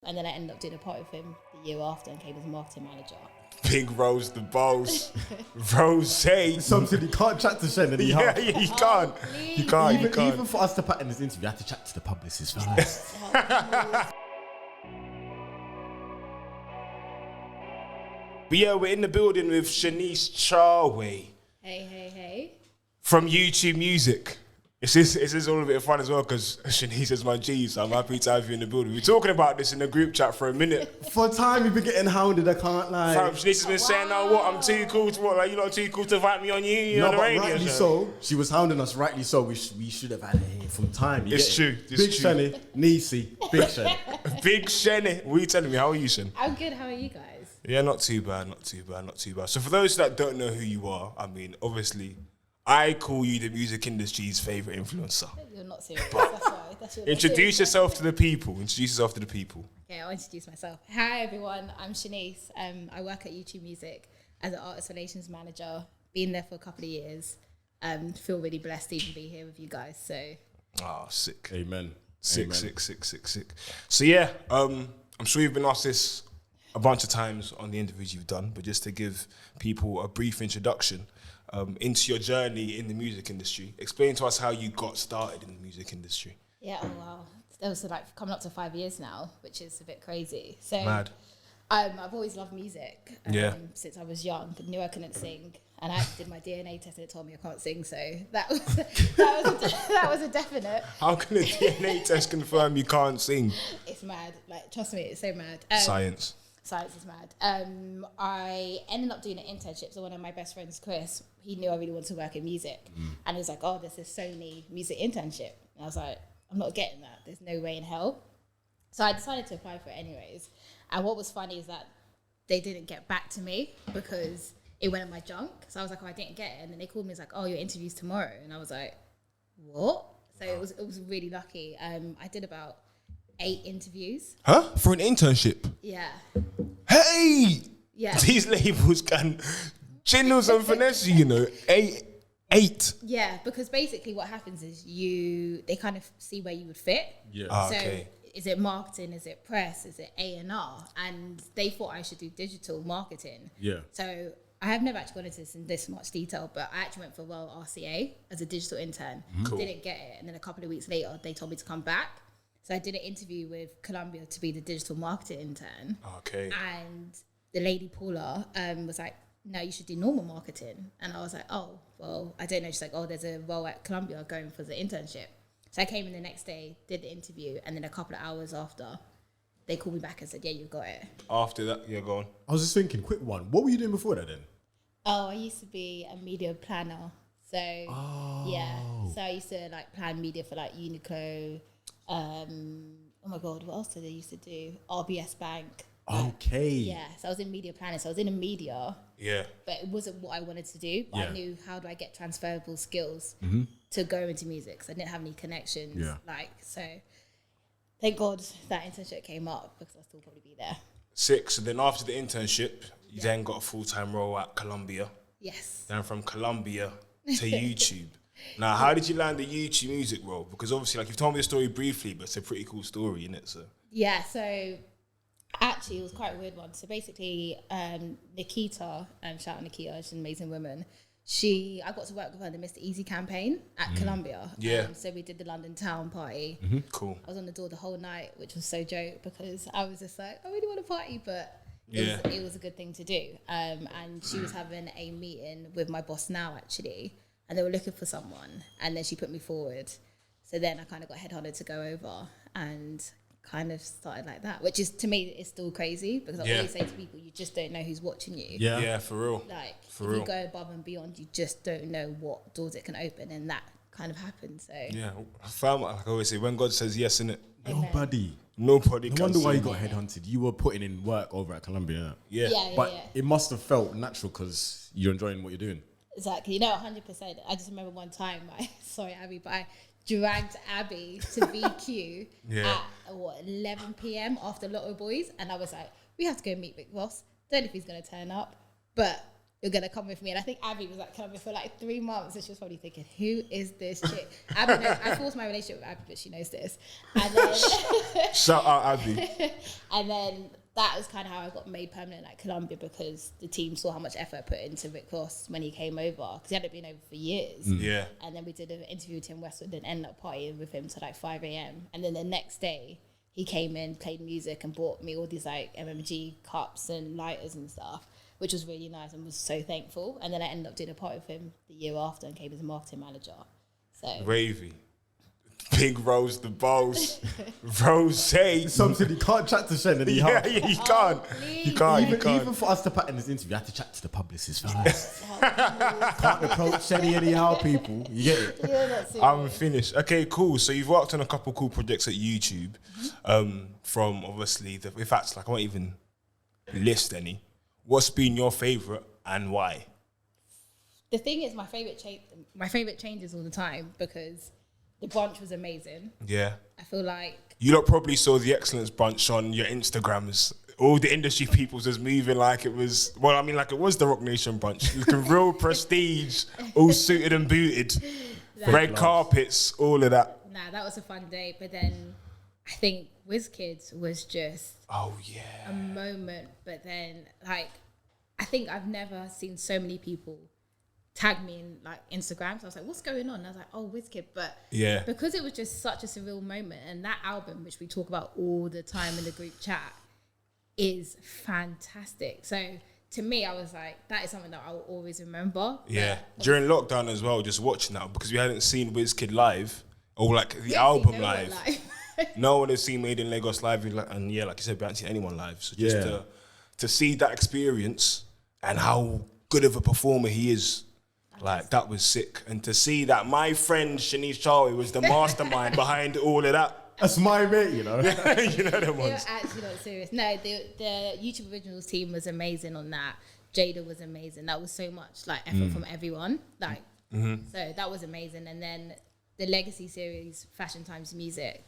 And then I ended up doing a part with him the year after and came as marketing manager. Big Rose the Boss. Rose. Something you can't chat to Shen and You can't. You can't. Even for us to pattern this interview, I have to chat to the publicist first. But yeah, we're in the building with Sheniece Charway. Hey. From YouTube Music. It's just all a bit of fun as well because Sheniece is my G, so I'm happy to have you in the building. We're talking about this in the group chat for a minute. For time, you've been getting hounded, I can't lie. Fam, Sheniece has been saying, "Oh, what? I'm too cool to what? Like, you're not too cool to invite me on you on the radio rightly show." so. She was hounding us, rightly so. We should have had her here from time. It's true. Big Sheni, Niecey, Big Shen. Big Sheni. What are you telling me? How are you, Shen? I'm good. How are you guys? Yeah, not too bad. So for those that don't know who you are, I mean, obviously, I call you the music industry's favourite influencer. You're not serious. That's why. Introduce yourself to the people. Okay, I'll introduce myself. Hi, everyone. I'm Sheniece. I work at YouTube Music as an Artist Relations Manager. Been there for a couple of years. Feel really blessed to even be here with you guys. So. Oh, sick. Amen. Sick. So yeah, I'm sure you've been asked this a bunch of times on the interviews you've done, but just to give people a brief introduction into your journey in the music industry. Explain to us how you got started in the music industry. Yeah, oh wow. That was like coming up to 5 years now, which is a bit crazy. So Mad. I've always loved music since I was young. I knew I couldn't sing, and I did my DNA test and it told me I can't sing. So that was a definite. How can a DNA test confirm you can't sing? It's mad. Like, trust me, it's so mad. Science is mad. I ended up doing an internship. So one of my best friends, Chris, he knew I really wanted to work in music, and he was like, "Oh, there's this Sony music internship." And I was like, "I'm not getting that. There's no way in hell." So I decided to apply for it anyways. And what was funny is that they didn't get back to me because it went in my junk. So I was like, "Oh, I didn't get it." And then they called me, like, "Oh, your interview's tomorrow." And I was like, "What?" So it was really lucky. I did about 8 interviews. Huh? For an internship? Yeah. Hey! Yeah. These labels can channel some finesse, you know. 8. Yeah, because basically what happens is they kind of see where you would fit. Yeah. So Okay. is it marketing? Is it press? Is it A&R? And they thought I should do digital marketing. Yeah. So I have never actually gone into this in this much detail, but I actually went for RCA as a digital intern. Cool. Didn't get it. And then a couple of weeks later, they told me to come back. So I did an interview with Columbia to be the digital marketing intern. Okay. And the lady Paula was like, "No, you should do normal marketing." And I was like, "Oh, well, I don't know." She's like, "Oh, there's a role at Columbia going for the internship." So I came in the next day, did the interview, and then a couple of hours after, they called me back and said, "Yeah, you got it." After that, yeah, go on. I was just thinking, quick one. What were you doing before that then? Oh, I used to be a media planner. So, yeah. So I used to like plan media for like Uniqlo. Oh my God, what else did I used to do? RBS Bank. Okay. Yeah, so I was in media planning. So I was in a media, Yeah. but it wasn't what I wanted to do. But Yeah. I knew, how do I get transferable skills to go into music? So I didn't have any connections. Yeah. So thank God that internship came up because I'll still probably be there. 6. So then after the internship, you then got a full-time role at Columbia. Yes. Then from Columbia to YouTube. Now, how did you land the YouTube music role? Because obviously, like, you've told me the story briefly, but it's a pretty cool story, isn't it? So Yeah, so actually it was quite a weird one. So basically, Nikita, shout out Nikita, she's an amazing woman. I got to work with her in the Mr. Easy campaign at Columbia. Yeah. So we did the London Town party. cool. I was on the door the whole night, which was so dope because I was just like, I really want to party, but Yeah. it was a good thing to do. And she was having a meeting with my boss now, actually, and they were looking for someone. And then she put me forward. So then I kind of got headhunted to go over and kind of started like that, which is, to me, is still crazy because I always say to people, you just don't know who's watching you. Yeah, for real. Like, For if real. you go above and beyond, you just don't know what doors it can open, and that kind of happened. So Yeah, fam, like I always say, when God says yes, innit? Nobody. Nobody No can wonder why say you got headhunted. You were putting in work over at Columbia. Yeah. But it must have felt natural because you're enjoying what you're doing. Exactly, 100%. I just remember one time, sorry, Abby, but I dragged Abby to VQ at 11 p.m. after Lotto Boys, and I was like, we have to go meet Big Boss. Don't know if he's going to turn up, but you're gonna come with me. And I think Abby was like coming for like 3 months, and she was probably thinking, who is this chick? Abby knows, I forced my relationship with Abby, but she knows this. And then Shout out Abby. and then that was kind of how I got made permanent at Columbia, because the team saw how much effort I put into Rick Ross when he came over, because he hadn't been over for years. Yeah. And then we did an interview with Tim Westwood and ended up partying with him till like 5 a.m. And then the next day, he came in, played music, and bought me all these like MMG cups and lighters and stuff, which was really nice, and was so thankful. And then I ended up doing a party with him the year after and came as a marketing manager. So Ravy. Big Rose the Boss. Rose. Something you can't chat to Shen and You can't. please. You can't. Even for us to put in this interview, I had to chat to the publicist first. Can't approach Shenny anyhow, people. You get it? You're not serious. I'm finished. Okay, cool. So you've worked on a couple cool projects at YouTube. From obviously in fact, like I won't even list any. What's been your favourite and why? The thing is, my favorite changes all the time, because the brunch was amazing. Yeah. I feel like You lot probably saw the Excellence Brunch on your Instagrams. All the industry peoples was moving like it was, well, I mean, like it was the Rock Nation brunch. Looking real prestige, all suited and booted. Red carpets, all of that. that was a fun day. But then I think WizKids was just Oh, yeah. a moment. But then, like, I think I've never seen so many people tag me in like Instagram. So I was like, what's going on? And I was like, oh, WizKid. But Yeah. because it was just such a surreal moment, and that album, which we talk about all the time in the group chat, is fantastic. So to me, I was like, that is something that I will always remember. Yeah. During lockdown as well, just watching that, because we hadn't seen WizKid live, or like the We album actually know it live. No one has seen Made in Lagos live, and yeah, like you said, we haven't seen anyone live. So just to see that experience and how good of a performer he is, like that was sick. And to see that my friend Sheniece Charway was the mastermind behind all of that. That's my mate, you know. You know the They were ones. actually not serious. No, the YouTube Originals team was amazing on that. Jada was amazing. That was so much like effort from everyone. Like, so that was amazing. And then the Legacy series, Fashion Times Music,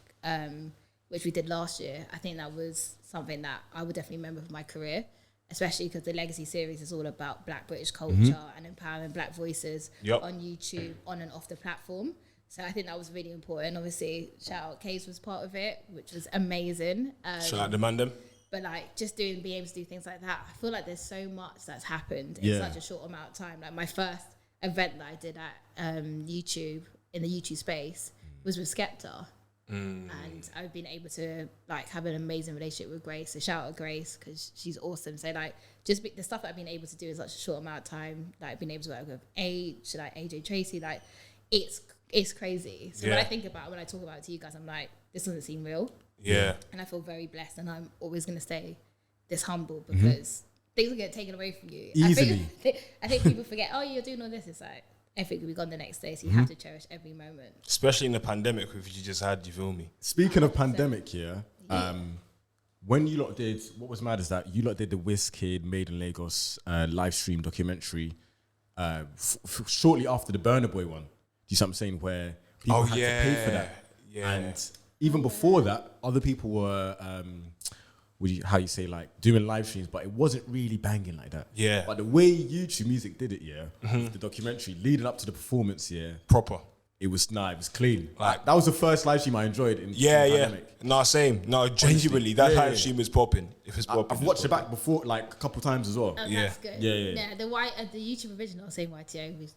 which we did last year, I think that was something that I would definitely remember for my career, especially because the Legacy series is all about Black British culture and empowering Black voices on YouTube, on and off the platform. So I think that was really important. Obviously, shout out Case was part of it, which was amazing. Shout out to Mandem. But like just being able to do things like that, I feel like there's so much that's happened in such a short amount of time. Like my first event that I did at YouTube, in the YouTube space, was with Skepta. And I've been able to like have an amazing relationship with Grace. So shout out Grace, because she's awesome. So like just the stuff that I've been able to do in such a short amount of time, like being able to work with H, like AJ Tracy, like it's crazy. So when I think about it, when I talk about it to you guys, I'm like, this doesn't seem real. Yeah. And I feel very blessed, and I'm always going to stay this humble, because things will get taken away from you. Easily. I think people forget, oh, you're doing all this. It's like, everything could be gone the next day, so you have to cherish every moment. Especially in the pandemic, which you just had, you feel me? Speaking of pandemic, when you lot did, what was mad is that you lot did the WizKid Made in Lagos live stream documentary shortly after the Burna Boy one. Do you see what I'm saying? Where people had to pay for that. Yeah. And even before that, other people were, doing live streams, but it wasn't really banging like that. Yeah. But the way YouTube Music did it, the documentary leading up to the performance, Proper. it was clean. Like that was the first live stream I enjoyed in pandemic. No, same. No, genuinely, that live stream was popping. It was popping. I've watched it back before, like a couple times as well. Oh, Yeah. that's good. Yeah. The YouTube original, same YTO, we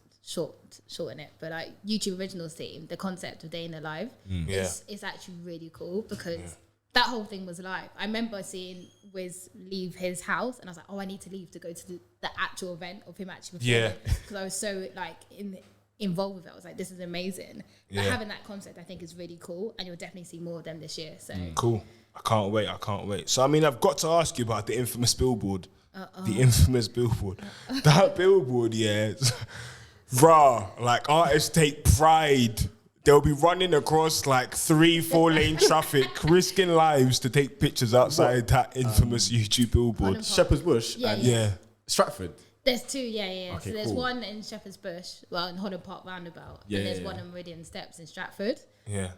shorten it, but like YouTube Originals team, the concept of Day in the Live is actually really cool, because that whole thing was live. I remember seeing Wiz leave his house, and I was like, oh, I need to leave to go to the actual event of him actually performing, because I was so like involved with it. I was like, this is amazing. But having that concept, I think, is really cool, and you'll definitely see more of them this year. So Cool. I can't wait. So, I mean, I've got to ask you about the infamous billboard. The infamous billboard. That billboard, like artists take pride. They'll be running across like 3-4 lane traffic, risking lives to take pictures outside that infamous YouTube billboard. Shepherd's Bush and Stratford. There's two, Okay, so there's cool. one in Shepherd's Bush, in Holland Park Roundabout, and there's one in Meridian Steps in Stratford. Yeah.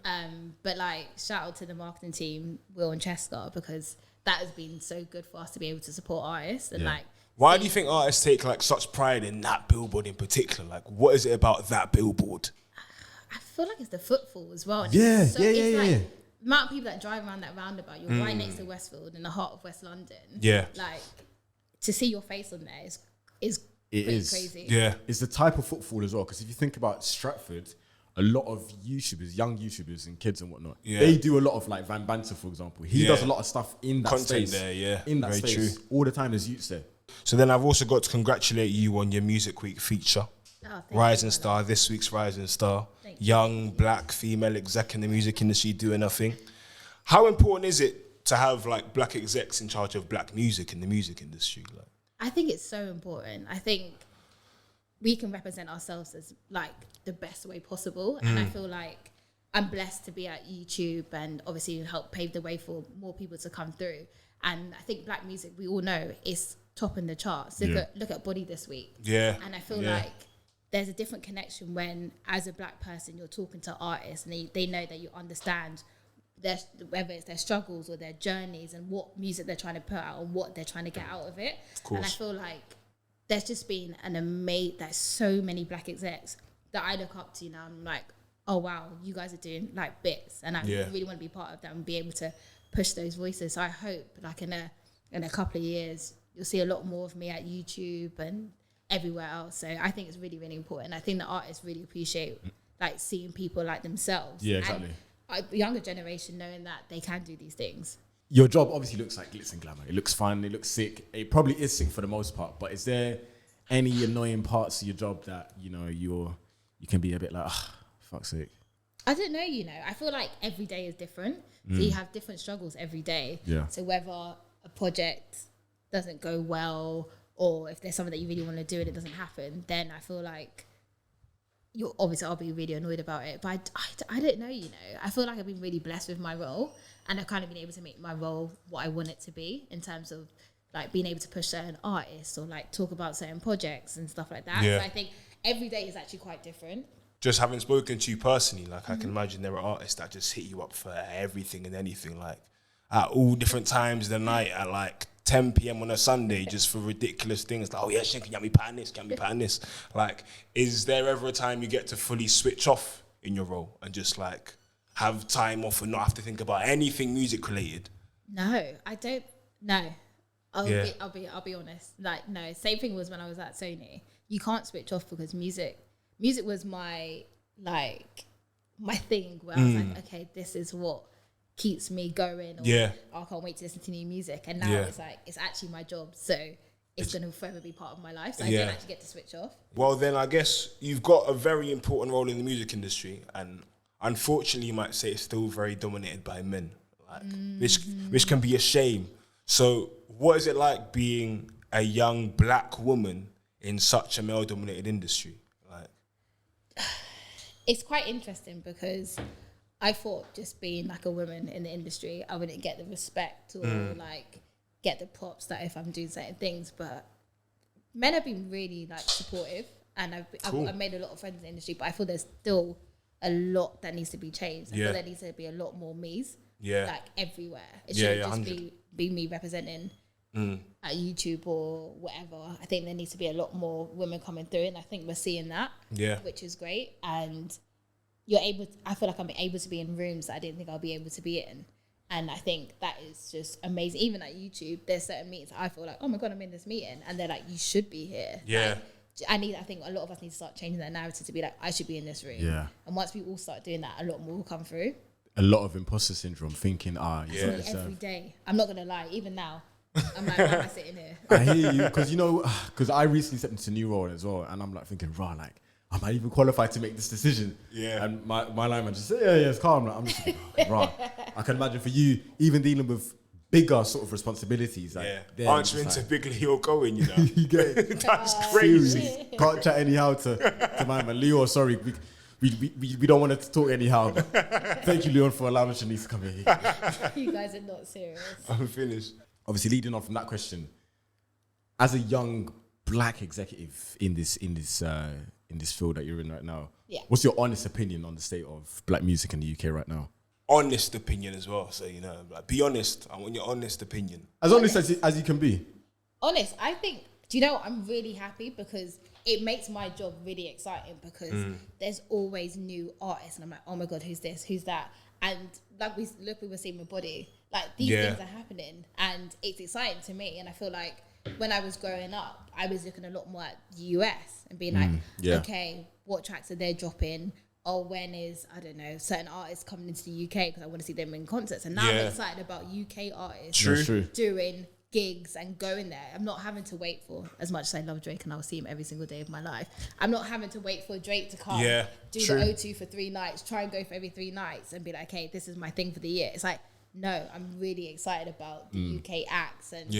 But like, shout out to the marketing team, Will and Chester, because that has been so good for us to be able to support artists, and like Why do you think artists take like such pride in that billboard in particular? Like, what is it about that billboard? I feel like it's the footfall as well. And Yeah, it's yeah. The amount of people that drive around that roundabout, you're right next to Westfield in the heart of West London. Yeah. Like, to see your face on there is crazy. Yeah. It's the type of footfall as well. Because if you think about Stratford, a lot of YouTubers, young YouTubers and kids and whatnot, they do a lot of like Van Banter, for example. He does a lot of stuff in that Content space. there, yeah. In that Very space. true. All the time there's youths there. So then I've also got to congratulate you on your Music Week feature. Rising Star, this week's Rising Star. Young, black, female exec in the music industry doing her thing. How important is it to have like black execs in charge of black music in the music industry? Like, I think it's so important. I think we can represent ourselves as like the best way possible. And I feel like I'm blessed to be at YouTube and obviously help pave the way for more people to come through. And I think black music, we all know, is topping the charts. Look at Body this week. Yeah. And I feel like there's a different connection when, as a black person, you're talking to artists and they know that you understand whether it's their struggles or their journeys and what music they're trying to put out and what they're trying to get out of it. Of course. And I feel like there's just been there's so many black execs that I look up to now. I'm like, oh wow, you guys are doing like bits, and I really want to be part of that and be able to push those voices. So I hope like in a couple of years you'll see a lot more of me at YouTube and everywhere else. So I think it's really, really important. I think the artists really appreciate like seeing people like themselves. Yeah, exactly. And a younger generation knowing that they can do these things. Your job obviously looks like glitz and glamour. It looks fun. It looks sick. It probably is sick for the most part. But is there any annoying parts of your job that you can be a bit like, fuck's sake? I don't know. I feel like every day is different. So you have different struggles every day. Yeah. So whether a project doesn't go well, or if there's something that you really want to do and it doesn't happen, then I feel like I'll be really annoyed about it. But I don't know. I feel like I've been really blessed with my role. And I've kind of been able to make my role what I want it to be in terms of like being able to push certain artists or like talk about certain projects and stuff like that. Yeah. So I think every day is actually quite different. Just having spoken to you personally, like I can imagine there are artists that just hit you up for everything and anything, like at all different times of the night at like 10 p.m. on a Sunday just for ridiculous things. Like, oh yeah, Shen, can you be patting this? Can you be patting this? Like, is there ever a time you get to fully switch off in your role and just like have time off and not have to think about anything music related? No, I don't. No, I'll be honest. Like, no. Same thing was when I was at Sony. You can't switch off because music was my thing where I was like, okay, this is what keeps me going. Or, I can't wait to listen to new music. And now it's like it's actually my job, so it's going to forever be part of my life. So I don't actually get to switch off. Well, then I guess you've got a very important role in the music industry, and unfortunately, you might say it's still very dominated by men, like which can be a shame. So, what is it like being a young black woman in such a male-dominated industry? Like, it's quite interesting because I thought just being like a woman in the industry, I wouldn't get the respect or like get the props that if I'm doing certain things. But men have been really like supportive, and I've made a lot of friends in the industry. But I feel there's still a lot that needs to be changed. I feel there needs to be a lot more me's, like everywhere. It shouldn't just be me representing at YouTube or whatever. I think there needs to be a lot more women coming through, and I think we're seeing that, which is great. And I feel like I'm able to be in rooms that I didn't think I'll be able to be in. And I think that is just amazing. Even at YouTube, there's certain meetings I feel like, oh my God, I'm in this meeting. And they're like, you should be here. Yeah. Like, I think a lot of us need to start changing that narrative to be like, I should be in this room. Yeah. And once we all start doing that, a lot more will come through. A lot of imposter syndrome, thinking, every day. I'm not going to lie, even now. I'm like, why am I sitting here? I hear you, because I recently stepped into a new role as well, and I'm like thinking, like, am I even qualified to make this decision? Yeah. And my line man just said, yeah, it's calm. Like, I'm just like, I can imagine for you, even dealing with bigger sort of responsibilities. Like, answering to big Leo going, you know. You get it? That's crazy. Seriously. Can't chat anyhow to my man. Leo, sorry, we don't want to talk anyhow. But thank you, Leon, for allowing Sheniece to come here. You guys are not serious. I'm finished. Obviously, leading on from that question, as a young black executive in this field that you're in right now, what's your honest opinion on the state of black music in the UK right now? Honest opinion as well. So, like, be honest. I want your honest opinion. As honest as you can be. Honest, I think do you know what? I'm really happy because it makes my job really exciting because there's always new artists and I'm like, oh my God, who's this? Who's that? And like we were seeing with Body, like these things are happening and it's exciting to me. And I feel like when I was growing up, I was looking a lot more at the US and being like, okay, what tracks are they dropping? Or when is, I don't know, certain artists coming into the UK because I want to see them in concerts. And now I'm excited about UK artists doing gigs and going there. I'm not having to wait for, as much as I love Drake and I'll see him every single day of my life, I'm not having to wait for Drake to come, do the O2 for 3 nights, try and go for every 3 nights and be like, okay, this is my thing for the year. It's like, no, I'm really excited about the UK acts and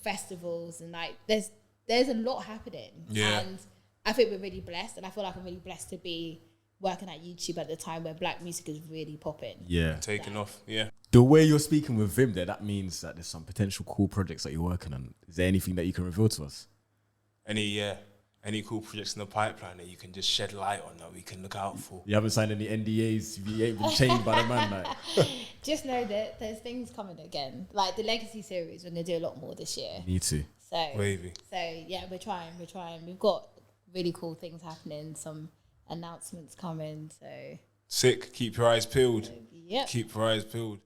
festivals and like there's a lot happening. And I think we're really blessed and I feel like I'm really blessed to be working at YouTube at the time where black music is really popping. Taking off. The way you're speaking with Vim there, that means that there's some potential cool projects that you're working on. Is there anything that you can reveal to us? Any cool projects in the pipeline that you can just shed light on that we can look out for? You haven't signed any NDAs? You ain't been chained by the man? Like. Just know that there's things coming again. Like the Legacy series, we're going to do a lot more this year. Me too. So, wavy. So yeah, we're trying. We've got really cool things happening, some announcements coming. So sick. Keep your eyes peeled. Yep. Keep your eyes peeled.